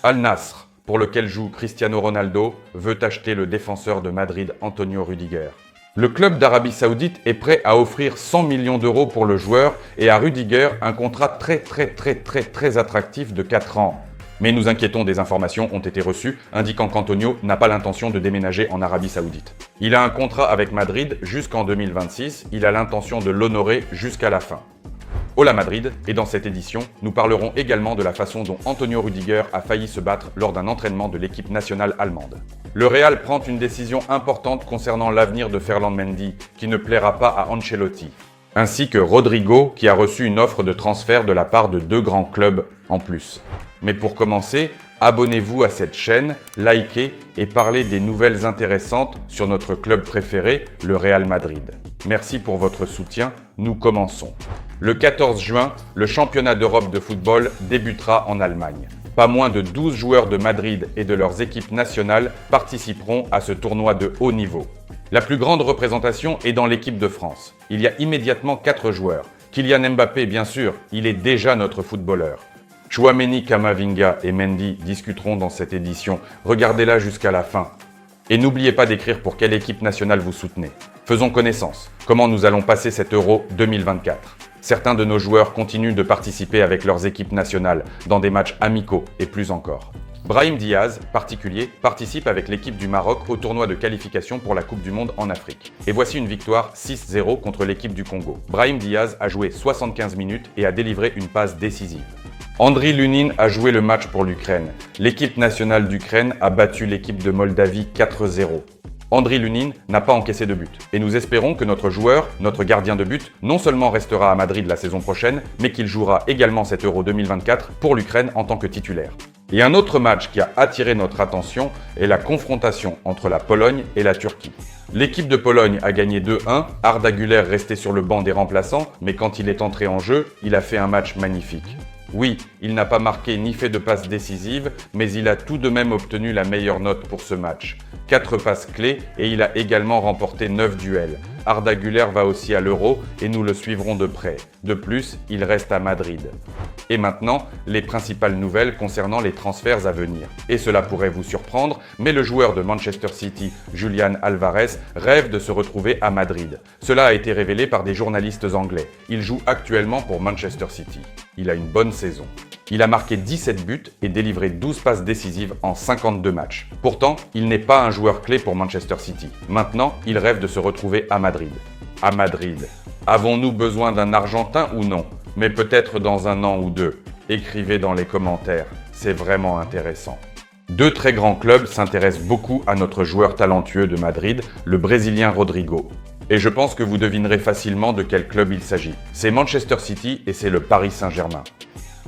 Al Nassr, pour lequel joue Cristiano Ronaldo, veut acheter le défenseur de Madrid Antonio Rüdiger. Le club d'Arabie Saoudite est prêt à offrir 100 millions d'euros pour le joueur et à Rüdiger un contrat très attractif de 4 ans. Mais nous inquiétons, des informations ont été reçues indiquant qu'Antonio n'a pas l'intention de déménager en Arabie Saoudite. Il a un contrat avec Madrid jusqu'en 2026, il a l'intention de l'honorer jusqu'à la fin. Hola Madrid, et dans cette édition, nous parlerons également de la façon dont Antonio Rüdiger a failli se battre lors d'un entraînement de l'équipe nationale allemande. Le Real prend une décision importante concernant l'avenir de Ferland Mendy, qui ne plaira pas à Ancelotti, ainsi que Rodrigo, qui a reçu une offre de transfert de la part de 2 grands clubs en plus. Mais pour commencer, abonnez-vous à cette chaîne, likez et parlez des nouvelles intéressantes sur notre club préféré, le Real Madrid. Merci pour votre soutien, nous commençons. Le 14 juin, le championnat d'Europe de football débutera en Allemagne. Pas moins de 12 joueurs de Madrid et de leurs équipes nationales participeront à ce tournoi de haut niveau. La plus grande représentation est dans l'équipe de France. Il y a immédiatement 4 joueurs. Kylian Mbappé, bien sûr, il est déjà notre footballeur. Tchouaméni, Camavinga et Mendy discuteront dans cette édition. Regardez-la jusqu'à la fin. Et n'oubliez pas d'écrire pour quelle équipe nationale vous soutenez. Faisons connaissance. Comment nous allons passer cet Euro 2024 ? Certains de nos joueurs continuent de participer avec leurs équipes nationales dans des matchs amicaux et plus encore. Brahim Diaz, particulier, participe avec l'équipe du Maroc au tournoi de qualification pour la Coupe du Monde en Afrique. Et voici une victoire 6-0 contre l'équipe du Congo. Brahim Diaz a joué 75 minutes et a délivré une passe décisive. Andriy Lunin a joué le match pour l'Ukraine. L'équipe nationale d'Ukraine a battu l'équipe de Moldavie 4-0. Andriy Lunin n'a pas encaissé de but. Et nous espérons que notre joueur, notre gardien de but, non seulement restera à Madrid la saison prochaine, mais qu'il jouera également cet Euro 2024 pour l'Ukraine en tant que titulaire. Et un autre match qui a attiré notre attention est la confrontation entre la Pologne et la Turquie. L'équipe de Pologne a gagné 2-1, Arda Güler resté sur le banc des remplaçants, mais quand il est entré en jeu, il a fait un match magnifique. Oui, il n'a pas marqué ni fait de passes décisives, mais il a tout de même obtenu la meilleure note pour ce match. 4 passes clés et il a également remporté 9 duels. Arda Güler va aussi à l'Euro et nous le suivrons de près. De plus, il reste à Madrid. Et maintenant, les principales nouvelles concernant les transferts à venir. Et cela pourrait vous surprendre, mais le joueur de Manchester City, Julian Alvarez, rêve de se retrouver à Madrid. Cela a été révélé par des journalistes anglais. Il joue actuellement pour Manchester City. Il a une bonne saison. Il a marqué 17 buts et délivré 12 passes décisives en 52 matchs. Pourtant, il n'est pas un joueur clé pour Manchester City. Maintenant, il rêve de se retrouver à Madrid. À Madrid. Avons-nous besoin d'un Argentin ou non ? Mais peut-être dans 1 an ou 2. Écrivez dans les commentaires, c'est vraiment intéressant. 2 très grands clubs s'intéressent beaucoup à notre joueur talentueux de Madrid, le Brésilien Rodrigo. Et je pense que vous devinerez facilement de quel club il s'agit. C'est Manchester City et c'est le Paris Saint-Germain.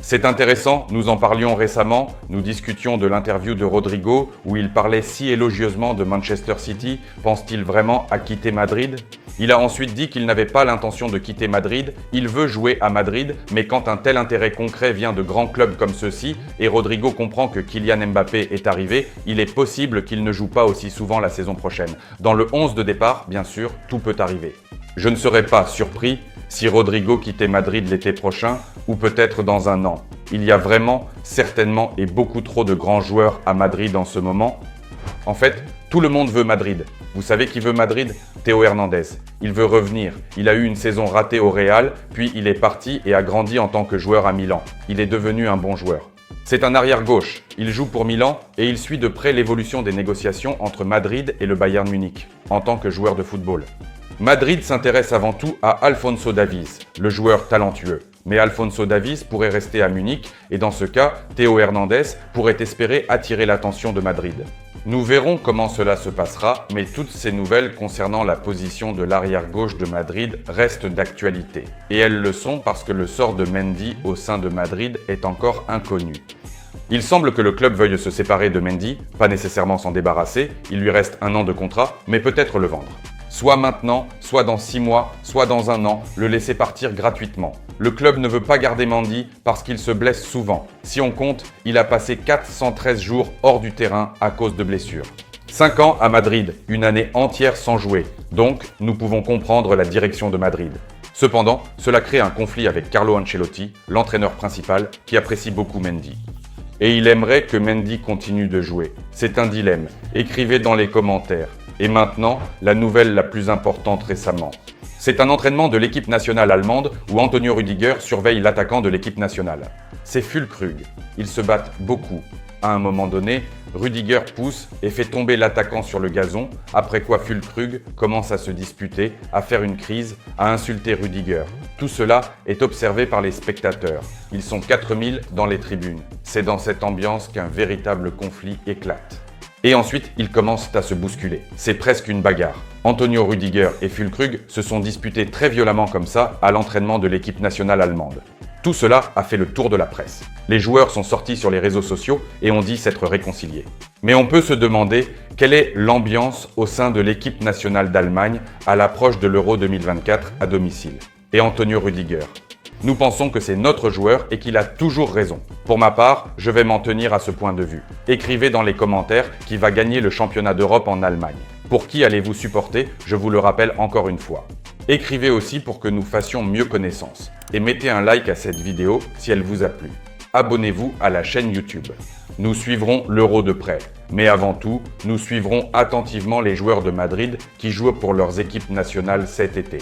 C'est intéressant, nous en parlions récemment, nous discutions de l'interview de Rodrigo où il parlait si élogieusement de Manchester City. Pense-t-il vraiment à quitter Madrid ? Il a ensuite dit qu'il n'avait pas l'intention de quitter Madrid, il veut jouer à Madrid, mais quand un tel intérêt concret vient de grands clubs comme ceux-ci, et Rodrigo comprend que Kylian Mbappé est arrivé, il est possible qu'il ne joue pas aussi souvent la saison prochaine. Dans le 11 de départ, bien sûr, tout peut arriver. Je ne serais pas surpris si Rodrigo quittait Madrid l'été prochain, ou peut-être dans 1 an. Il y a vraiment, certainement et beaucoup trop de grands joueurs à Madrid en ce moment. En fait, tout le monde veut Madrid. Vous savez qui veut Madrid ? Théo Hernandez. Il veut revenir. Il a eu une saison ratée au Real, puis il est parti et a grandi en tant que joueur à Milan. Il est devenu un bon joueur. C'est un arrière-gauche. Il joue pour Milan et il suit de près l'évolution des négociations entre Madrid et le Bayern Munich, en tant que joueur de football. Madrid s'intéresse avant tout à Alphonso Davies, le joueur talentueux. Mais Alphonso Davies pourrait rester à Munich et dans ce cas, Théo Hernandez pourrait espérer attirer l'attention de Madrid. Nous verrons comment cela se passera, mais toutes ces nouvelles concernant la position de l'arrière-gauche de Madrid restent d'actualité. Et elles le sont parce que le sort de Mendy au sein de Madrid est encore inconnu. Il semble que le club veuille se séparer de Mendy, pas nécessairement s'en débarrasser, il lui reste 1 an de contrat, mais peut-être le vendre. Soit maintenant, soit dans 6 mois, soit dans 1 an, le laisser partir gratuitement. Le club ne veut pas garder Mendy parce qu'il se blesse souvent. Si on compte, il a passé 413 jours hors du terrain à cause de blessures. 5 ans à Madrid, une année entière sans jouer. Donc, nous pouvons comprendre la direction de Madrid. Cependant, cela crée un conflit avec Carlo Ancelotti, l'entraîneur principal, qui apprécie beaucoup Mendy. et il aimerait que Mendy continue de jouer. C'est un dilemme. Écrivez dans les commentaires. Et maintenant, la nouvelle la plus importante récemment. C'est un entraînement de l'équipe nationale allemande où Antonio Rüdiger surveille l'attaquant de l'équipe nationale. C'est Füllkrug. Ils se battent beaucoup. À un moment donné, Rüdiger pousse et fait tomber l'attaquant sur le gazon, après quoi Füllkrug commence à se disputer, à faire une crise, à insulter Rüdiger. Tout cela est observé par les spectateurs. Ils sont 4000 dans les tribunes. C'est dans cette ambiance qu'un véritable conflit éclate. Et ensuite, ils commencent à se bousculer. C'est presque une bagarre. Antonio Rüdiger et Füllkrug se sont disputés très violemment comme ça à l'entraînement de l'équipe nationale allemande. Tout cela a fait le tour de la presse. Les joueurs sont sortis sur les réseaux sociaux et ont dit s'être réconciliés. Mais on peut se demander quelle est l'ambiance au sein de l'équipe nationale d'Allemagne à l'approche de l'Euro 2024 à domicile. Et Antonio Rüdiger. Nous pensons que c'est notre joueur et qu'il a toujours raison. Pour ma part, je vais m'en tenir à ce point de vue. Écrivez dans les commentaires qui va gagner le championnat d'Europe en Allemagne. Pour qui allez-vous supporter? Je vous le rappelle encore une fois. Écrivez aussi pour que nous fassions mieux connaissance. Et mettez un like à cette vidéo si elle vous a plu. Abonnez-vous à la chaîne YouTube. Nous suivrons l'Euro de près. Mais avant tout, nous suivrons attentivement les joueurs de Madrid qui jouent pour leurs équipes nationales cet été.